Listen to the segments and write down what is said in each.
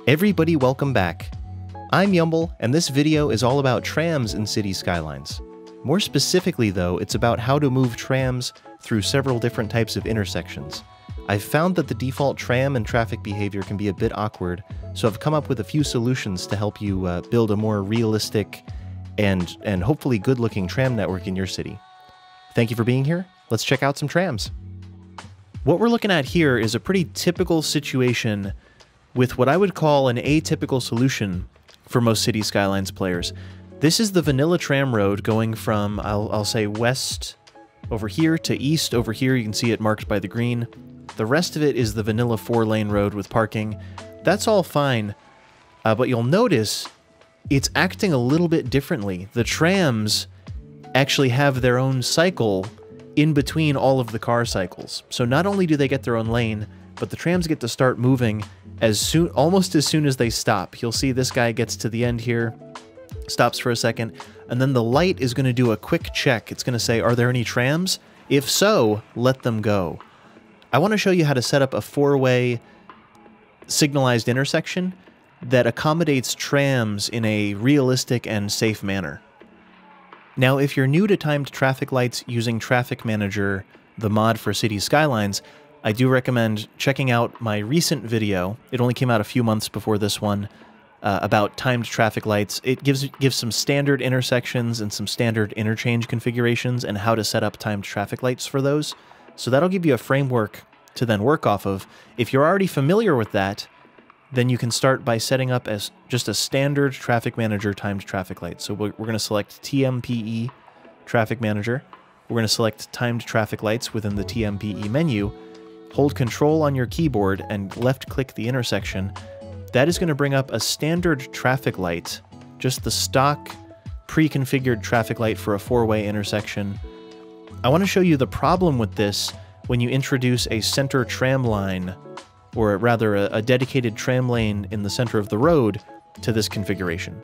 Everybody, welcome back. I'm YUMBL, and this video is all about trams in City Skylines. More specifically though, it's about how to move trams through several different types of intersections. I've found that the default tram and traffic behavior can be a bit awkward, so I've come up with a few solutions to help you build a more realistic and hopefully good-looking tram network in your city. Thank you for being here. Let's check out some trams. What we're looking at here is a pretty typical situation with what I would call an atypical solution for most City Skylines players. This is the vanilla tram road going from, I'll say, west over here to east over here. You can see it marked by the green. The rest of it is the vanilla 4-lane road with parking. That's all fine, but you'll notice it's acting a little bit differently. The trams actually have their own cycle in between all of the car cycles. So not only do they get their own lane, but the trams get to start moving almost as soon as they stop. You'll see this guy gets to the end here, stops for a second, and then the light is going to do a quick check. It's going to say, are there any trams? If so, let them go. I want to show you how to set up a 4-way signalized intersection that accommodates trams in a realistic and safe manner. Now, if you're new to timed traffic lights using Traffic Manager, the mod for City Skylines, I do recommend checking out my recent video. It only came out a few months before this one, about timed traffic lights. It gives some standard intersections and some standard interchange configurations and how to set up timed traffic lights for those. So that'll give you a framework to then work off of. If you're already familiar with that, then you can start by setting up as just a standard Traffic Manager timed traffic light. So we're going to select TMPE Traffic Manager. We're going to select timed traffic lights within the TMPE menu. Hold Control on your keyboard and left-click the intersection. That is going to bring up a standard traffic light, just the stock pre-configured traffic light for a 4-way intersection. I want to show you the problem with this when you introduce a center tram line, or rather a dedicated tram lane in the center of the road to this configuration.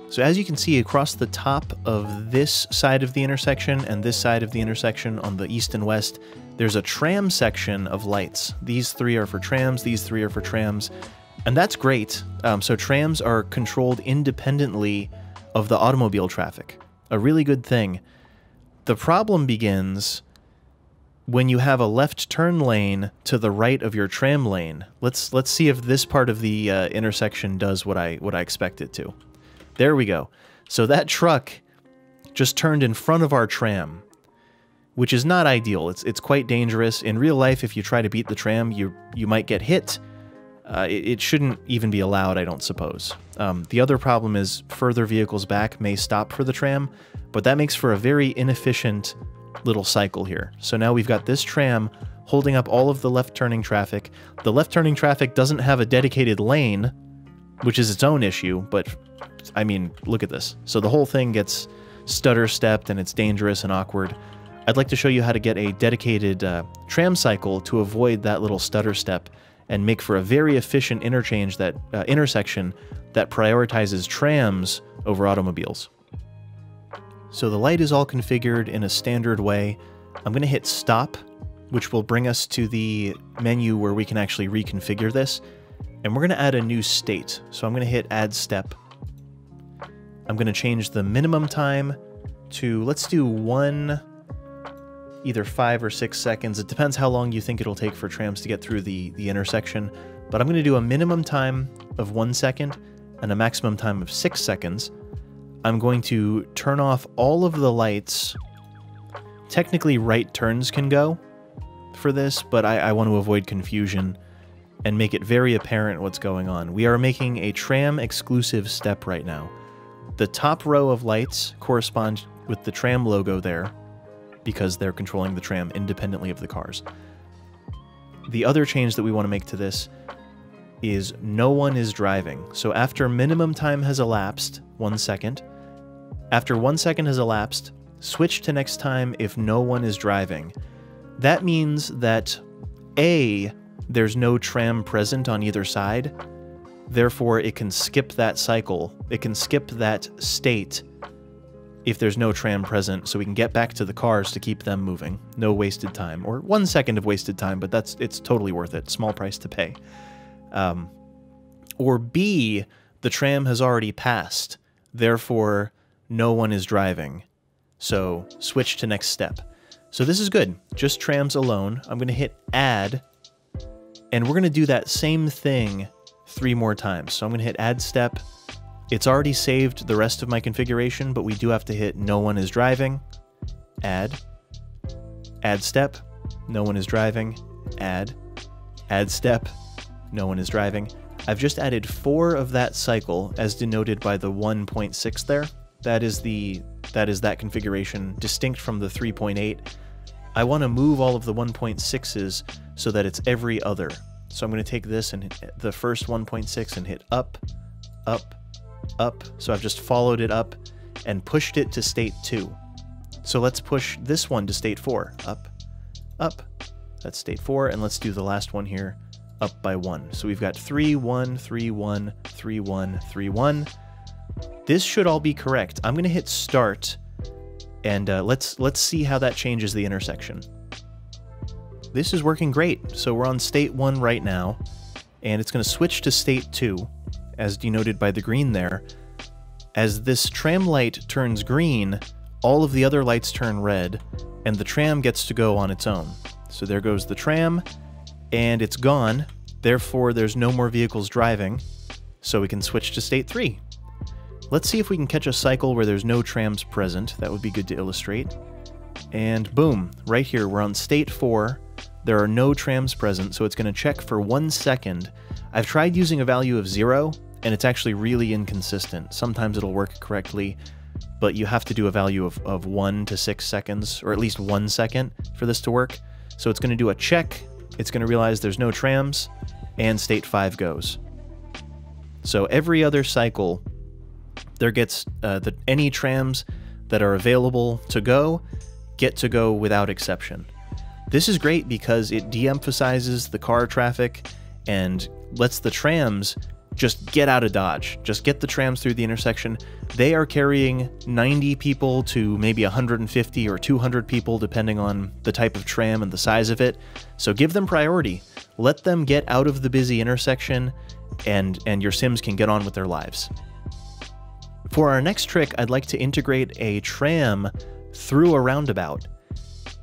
So as you can see across the top of this side of the intersection and this side of the intersection on the east and west, there's a tram section of lights. These 3 are for trams, these 3 are for trams, and that's great. So trams are controlled independently of the automobile traffic. A really good thing. The problem begins when you have a left turn lane to the right of your tram lane. Let's see if this part of the intersection does what I expect it to. There we go. So that truck just turned in front of our tram, which is not ideal. It's quite dangerous. In real life, if you try to beat the tram, you might get hit. It shouldn't even be allowed, I don't suppose. The other problem is further vehicles back may stop for the tram, but that makes for a very inefficient little cycle here. So now we've got this tram holding up all of the left-turning traffic. The left-turning traffic doesn't have a dedicated lane, which is its own issue, but I mean, look at this. So the whole thing gets stutter-stepped and it's dangerous and awkward. I'd like to show you how to get a dedicated tram cycle to avoid that little stutter step and make for a very efficient intersection that prioritizes trams over automobiles. So the light is all configured in a standard way. I'm going to hit stop, which will bring us to the menu where we can actually reconfigure this. And we're going to add a new state. So I'm going to hit add step. I'm going to change the minimum time to, let's do either 5 or 6 seconds. It depends how long you think it'll take for trams to get through the intersection. But I'm going to do a minimum time of 1 second and a maximum time of 6 seconds. I'm going to turn off all of the lights. Technically, right turns can go for this, but I want to avoid confusion and make it very apparent what's going on. We are making a tram exclusive step right now. The top row of lights correspond with the tram logo there, because they're controlling the tram independently of the cars. The other change that we want to make to this is no one is driving. So after minimum time has elapsed, 1 second, after 1 second has elapsed, switch to next time if no one is driving. That means that A, there's no tram present on either side, therefore it can skip that cycle, it can skip that state if there's no tram present, so we can get back to the cars to keep them moving. No wasted time, or 1 second of wasted time, but it's totally worth it, small price to pay. Or B, the tram has already passed, therefore no one is driving. So switch to next step. So this is good, just trams alone. I'm gonna hit add, and we're gonna do that same thing 3 more times. So I'm gonna hit add step. It's already saved the rest of my configuration, but we do have to hit no one is driving, add step, no one is driving, add step, no one is driving. I've just added 4 of that cycle as denoted by the 1.6 there. That is that configuration distinct from the 3.8. I want to move all of the 1.6s so that it's every other. So I'm going to take this and hit the first 1.6 and hit up, up, up. So I've just followed it up and pushed it to state 2. So let's push this one to state 4. Up, up. That's state 4. And let's do the last one here, up by 1. So we've got 3, 1, 3, 1, 3, 1, 3, 1. This should all be correct. I'm going to hit start, and let's see how that changes the intersection. This is working great. So we're on state 1 right now, and it's going to switch to state 2, as denoted by the green there. As this tram light turns green, all of the other lights turn red, and the tram gets to go on its own. So there goes the tram, and it's gone. Therefore, there's no more vehicles driving, so we can switch to state 3. Let's see if we can catch a cycle where there's no trams present. That would be good to illustrate. And boom, right here, we're on state 4. There are no trams present, so it's going to check for 1 second. I've tried using a value of 0, and it's actually really inconsistent. Sometimes it'll work correctly, but you have to do a value of 1 to 6 seconds, or at least 1 second for this to work. So it's going to do a check, it's going to realize there's no trams, and state 5 goes. So every other cycle, there gets any trams that are available to go get to go without exception. This is great because it de-emphasizes the car traffic and lets the trams just get out of Dodge. Just get the trams through the intersection. They are carrying 90 people to maybe 150 or 200 people, depending on the type of tram and the size of it. So give them priority. Let them get out of the busy intersection, and your Sims can get on with their lives. For our next trick, I'd like to integrate a tram through a roundabout.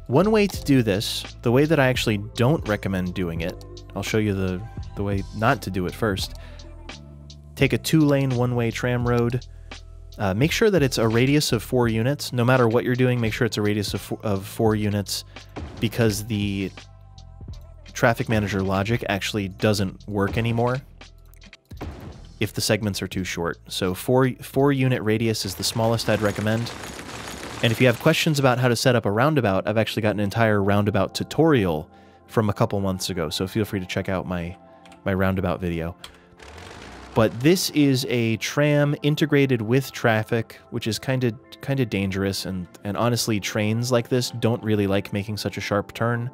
One way to do this, the way that I actually don't recommend doing it, I'll show you the way not to do it first. Take a 2-lane, one-way tram road. Make sure that it's a radius of 4 units. No matter what you're doing, make sure it's a radius of 4 units, because the traffic manager logic actually doesn't work anymore if the segments are too short. So 4 unit radius is the smallest I'd recommend. And if you have questions about how to set up a roundabout, I've actually got an entire roundabout tutorial from a couple months ago, so feel free to check out my roundabout video. But this is a tram integrated with traffic, which is kind of dangerous, and honestly, trains like this don't really like making such a sharp turn,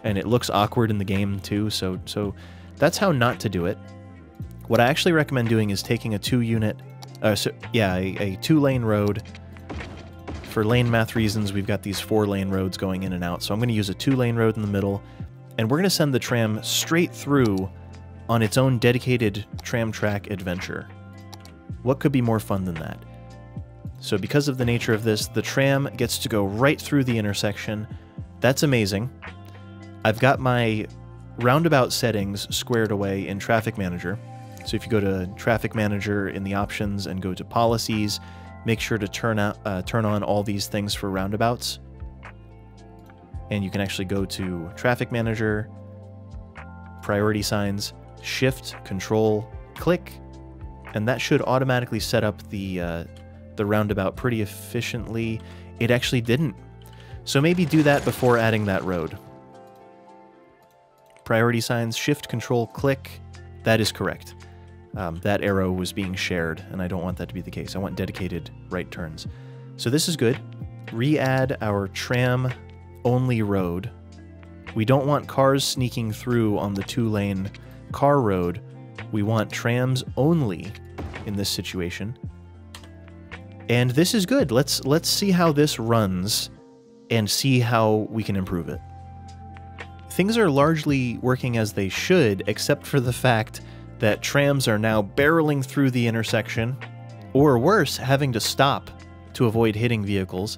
and it looks awkward in the game too, so that's how not to do it. What I actually recommend doing is taking a 2-lane road. For lane math reasons, we've got these 4-lane roads going in and out, so I'm going to use a 2-lane road in the middle, and we're going to send the tram straight through on its own dedicated tram track adventure. What could be more fun than that? So because of the nature of this, the tram gets to go right through the intersection. That's amazing. I've got my roundabout settings squared away in Traffic Manager. So if you go to Traffic Manager in the options and go to Policies, make sure to turn on all these things for roundabouts. And you can actually go to Traffic Manager, Priority Signs, Shift, Control, click, and that should automatically set up the roundabout pretty efficiently. It actually didn't. So maybe do that before adding that road. Priority Signs, Shift, Control, click. That is correct. That arrow was being shared, and I don't want that to be the case. I want dedicated right turns. So this is good. re-add our tram-only road. We don't want cars sneaking through on the 2-lane car road. We want trams only in this situation. And this is good. Let's see how this runs and see how we can improve it. Things are largely working as they should, except for the fact that trams are now barreling through the intersection, or worse, having to stop to avoid hitting vehicles.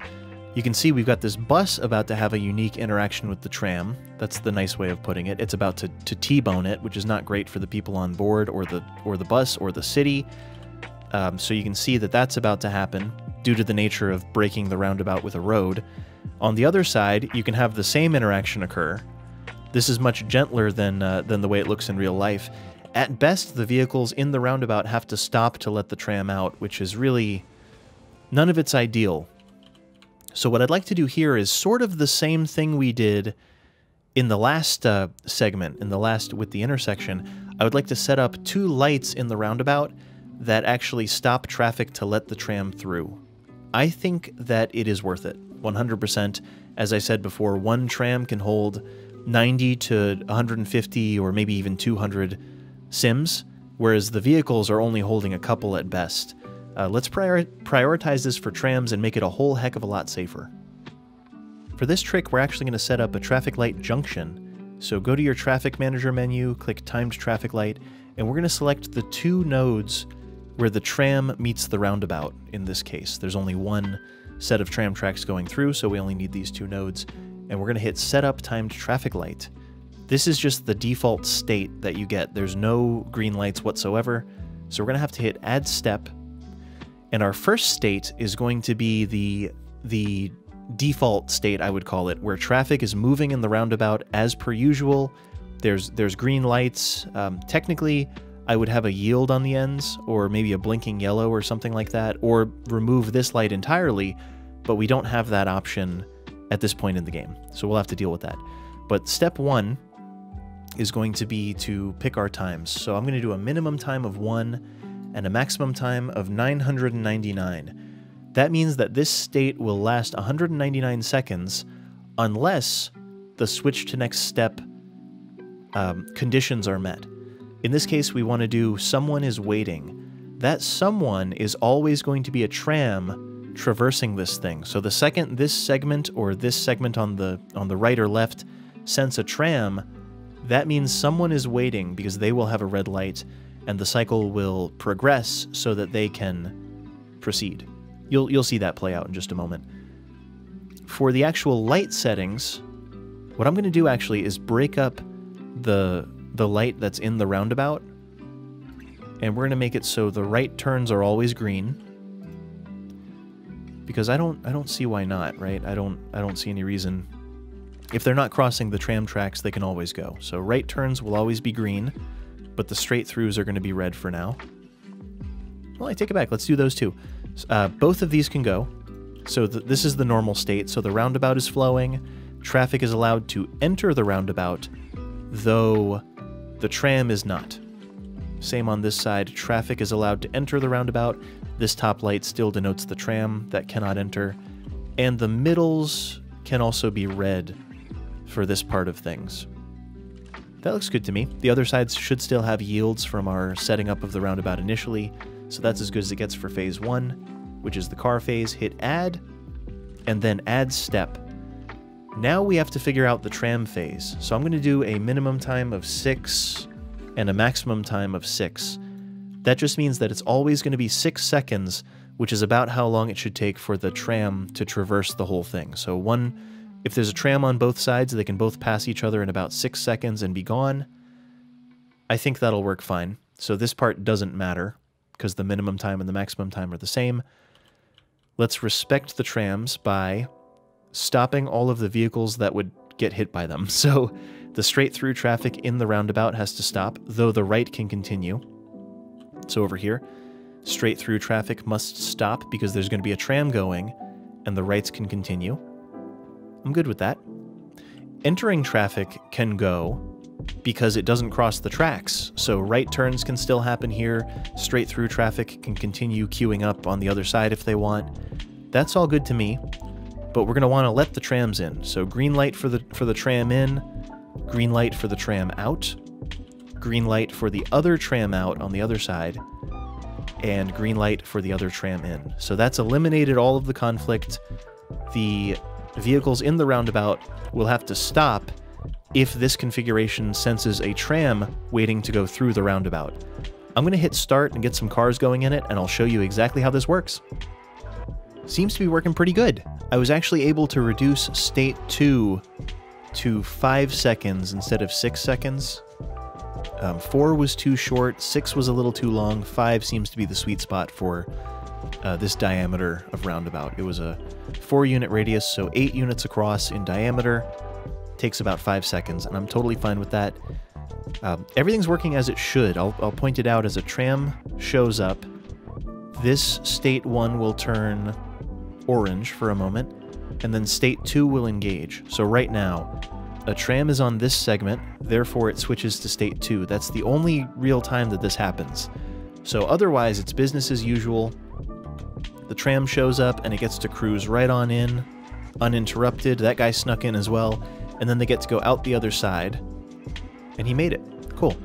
You can see we've got this bus about to have a unique interaction with the tram. That's the nice way of putting it. It's about to T-bone it, which is not great for the people on board or the bus or the city. So you can see that that's about to happen due to the nature of breaking the roundabout with a road. On the other side, you can have the same interaction occur. This is much gentler than the way it looks in real life. At best, the vehicles in the roundabout have to stop to let the tram out, which is really... none of it's ideal. So what I'd like to do here is sort of the same thing we did in the last segment, with the intersection. I would like to set up 2 lights in the roundabout that actually stop traffic to let the tram through. I think that it is worth it, 100%. As I said before, 1 tram can hold 90 to 150 or maybe even 200 sims, whereas the vehicles are only holding a couple at best. Let's prioritize this for trams and make it a whole heck of a lot safer. For this trick, we're actually going to set up a traffic light junction. So go to your traffic manager menu, click timed traffic light, and we're going to select the 2 nodes where the tram meets the roundabout in this case. There's only 1 set of tram tracks going through, so we only need these 2 nodes. And we're going to hit Setup Timed Traffic Light. This is just the default state that you get. There's no green lights whatsoever, so we're going to have to hit Add Step. And our first state is going to be the default state, I would call it, where traffic is moving in the roundabout as per usual. There's green lights. Technically, I would have a yield on the ends, or maybe a blinking yellow or something like that, or remove this light entirely, but we don't have that option at this point in the game, so we'll have to deal with that. But step 1 is going to be to pick our times. So I'm going to do a minimum time of 1 and a maximum time of 999. That means that this state will last 199 seconds unless the switch to next step conditions are met. In this case, we want to do someone is waiting. That someone is always going to be a tram traversing this thing. So the second this segment or this segment on the right or left sense a tram, that means someone is waiting because they will have a red light and the cycle will progress so that they can proceed. You'll see that play out in just a moment. For the actual light settings, what I'm going to do actually is break up the light that's in the roundabout, and we're going to make it so the right turns are always green, because I don't see why not, right? I don't see any reason. If they're not crossing the tram tracks, they can always go. So right turns will always be green, but the straight throughs are going to be red for now. Well, I take it back. Let's do those two. Both of these can go. So this is the normal state. So the roundabout is flowing. Traffic is allowed to enter the roundabout, though the tram is not. Same on this side. Traffic is allowed to enter the roundabout. This top light still denotes the tram that cannot enter. And the middles can also be red for this part of things. That looks good to me. The other sides should still have yields from our setting up of the roundabout initially, so that's as good as it gets for phase 1, which is the car phase. Hit add, and then add step. Now we have to figure out the tram phase. So I'm going to do a minimum time of 6 and a maximum time of 6. That just means that it's always going to be 6 seconds, which is about how long it should take for the tram to traverse the whole thing. So if there's a tram on both sides, they can both pass each other in about 6 seconds and be gone. I think that'll work fine. So this part doesn't matter, because the minimum time and the maximum time are the same. Let's respect the trams by stopping all of the vehicles that would get hit by them. So the straight through traffic in the roundabout has to stop, though the right can continue. So over here, straight through traffic must stop because there's going to be a tram going, and the rights can continue. I'm good with that. Entering traffic can go because it doesn't cross the tracks, so right turns can still happen here, straight through traffic can continue queuing up on the other side if they want. That's all good to me. but we're going to want to let the trams in. So green light for the tram in, green light for the tram out, green light for the other tram out on the other side, and green light for the other tram in. So that's eliminated all of the conflict. The vehicles in the roundabout will have to stop if this configuration senses a tram waiting to go through the roundabout. I'm going to hit start and get some cars going in it, and I'll show you exactly how this works. Seems to be working pretty good. I was actually able to reduce state 2 to 5 seconds instead of 6 seconds. 4 was too short, 6 was a little too long, 5 seems to be the sweet spot for this diameter of roundabout. It was a 4-unit radius, so 8 units across in diameter. Takes about 5 seconds, and I'm totally fine with that. Everything's working as it should. I'll point it out as a tram shows up. This state 1 will turn orange for a moment, and then state 2 will engage. So right now, a tram is on this segment, therefore it switches to state 2. That's the only real time that this happens. So otherwise, it's business as usual. The tram shows up, and it gets to cruise right on in, uninterrupted. That guy snuck in as well, and then they get to go out the other side, and he made it. Cool.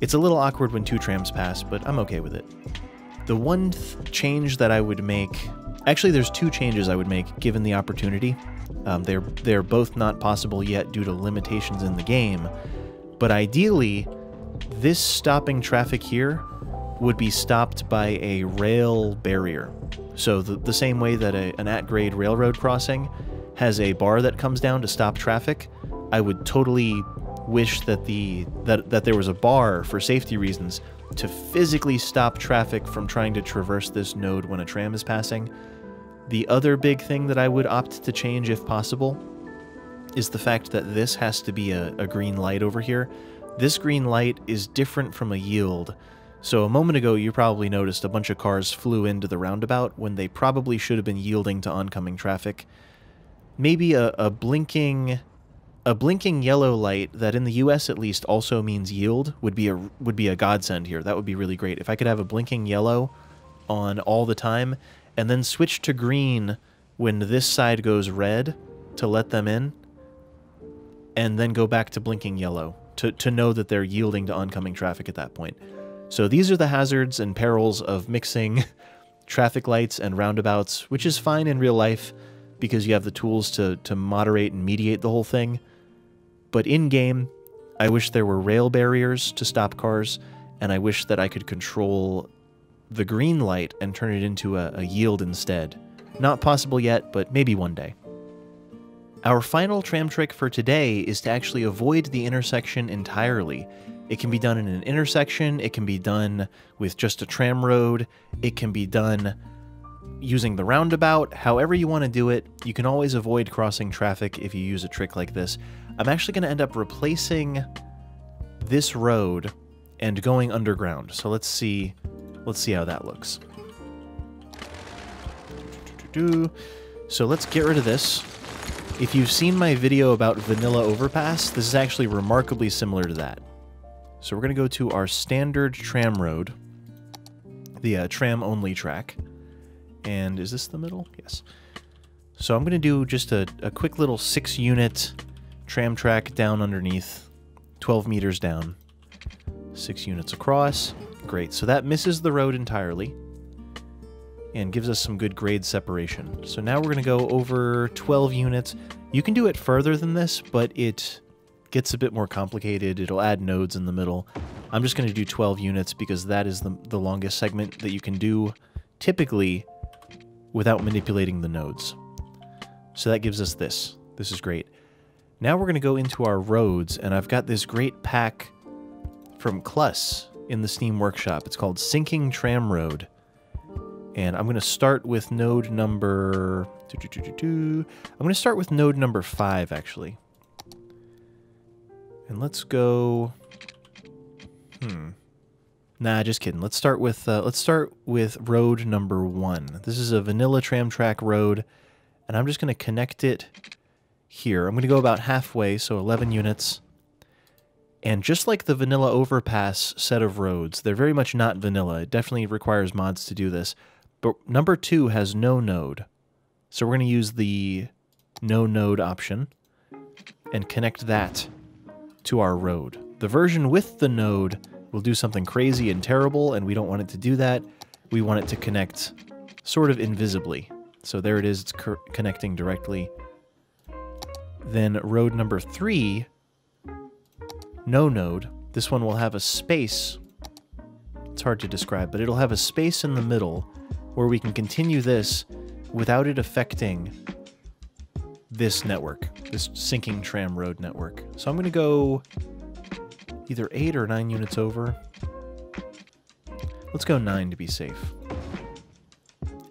It's a little awkward when 2 trams pass, but I'm okay with it. The one change that I would make... Actually, there's 2 changes I would make, given the opportunity. They're both not possible yet due to limitations in the game, but ideally, this stopping traffic here would be stopped by a rail barrier. So the same way that an at-grade railroad crossing has a bar that comes down to stop traffic, I would totally wish that that there was a bar for safety reasons to physically stop traffic from trying to traverse this node when a tram is passing. The other big thing that I would opt to change if possible is the fact that this has to be a green light over here. This green light is different from a yield. So a moment ago you probably noticed a bunch of cars flew into the roundabout when they probably should have been yielding to oncoming traffic. Maybe a blinking yellow light that in the US at least also means yield would be a godsend here. That would be really great. If I could have a blinking yellow on all the time and then switch to green when this side goes red to let them in, and then go back to blinking yellow to know that they're yielding to oncoming traffic at that point. So these are the hazards and perils of mixing traffic lights and roundabouts, which is fine in real life because you have the tools to moderate and mediate the whole thing. But in-game, I wish there were rail barriers to stop cars, and I wish that I could control the green light and turn it into a yield instead. Not possible yet, but maybe one day. Our final tram trick for today is to actually avoid the intersection entirely. It can be done in an intersection, it can be done with just a tram road, it can be done using the roundabout. However you want to do it, you can always avoid crossing traffic if you use a trick like this. I'm actually going to end up replacing this road and going underground. So let's see how that looks. So let's get rid of this. If you've seen my video about vanilla overpass, this is actually remarkably similar to that. So we're going to go to our standard tram road, the tram-only track. And is this the middle? Yes. So I'm going to do just a quick little 6-unit tram track down underneath, 12 meters down, 6 units across. Great. So that misses the road entirely and gives us some good grade separation. So now we're going to go over 12 units. You can do it further than this, but it gets a bit more complicated. It'll add nodes in the middle. I'm just going to do 12 units because that is the longest segment that you can do typically without manipulating the nodes. So that gives us this. This is great. Now we're going to go into our roads, and I've got this great pack from Kluss in the Steam Workshop. It's called Sinking Tram Road. And I'm going to start with node number... I'm going to start with node number 5, actually. And let's go... Nah, just kidding. Let's start with road number 1. This is a vanilla tram track road, and I'm just going to connect it here. I'm going to go about halfway, so 11 units. And just like the vanilla overpass set of roads, they're very much not vanilla. It definitely requires mods to do this. But number 2 has no node. So we're going to use the no node option and connect that to our road. The version with the node will do something crazy and terrible, and we don't want it to do that. We want it to connect sort of invisibly. So there it is, it's connecting directly. Then road number 3, no node. This one will have a space. It's hard to describe, but it'll have a space in the middle where we can continue this without it affecting this network, this sinking tram road network. So I'm going to go either 8 or 9 units over. Let's go 9 to be safe.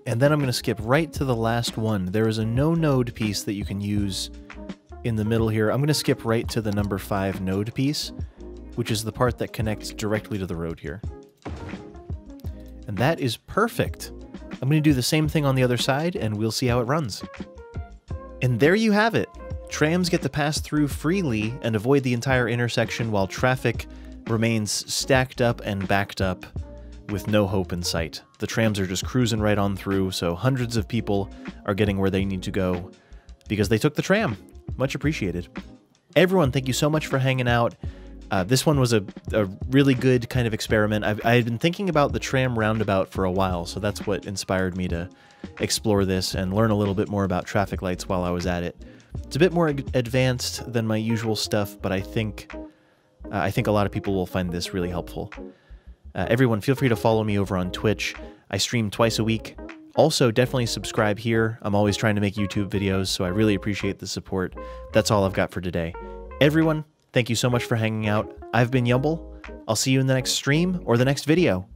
And then I'm going to skip right to the last one. There is a no-node piece that you can use in the middle here. I'm going to skip right to the number 5 node piece, which is the part that connects directly to the road here. And that is perfect. I'm going to do the same thing on the other side, and we'll see how it runs. And there you have it. Trams get to pass through freely and avoid the entire intersection while traffic remains stacked up and backed up with no hope in sight. The trams are just cruising right on through, so hundreds of people are getting where they need to go because they took the tram. Much appreciated. Everyone, thank you so much for hanging out. This one was a really good kind of experiment. I had been thinking about the tram roundabout for a while, so that's what inspired me to explore this and learn a little bit more about traffic lights while I was at it. It's a bit more advanced than my usual stuff, but I think a lot of people will find this really helpful. Everyone, feel free to follow me over on Twitch. I stream twice a week. Also, definitely subscribe here. I'm always trying to make YouTube videos, so I really appreciate the support. That's all I've got for today. Everyone, thank you so much for hanging out. I've been YUMBL. I'll see you in the next stream or the next video.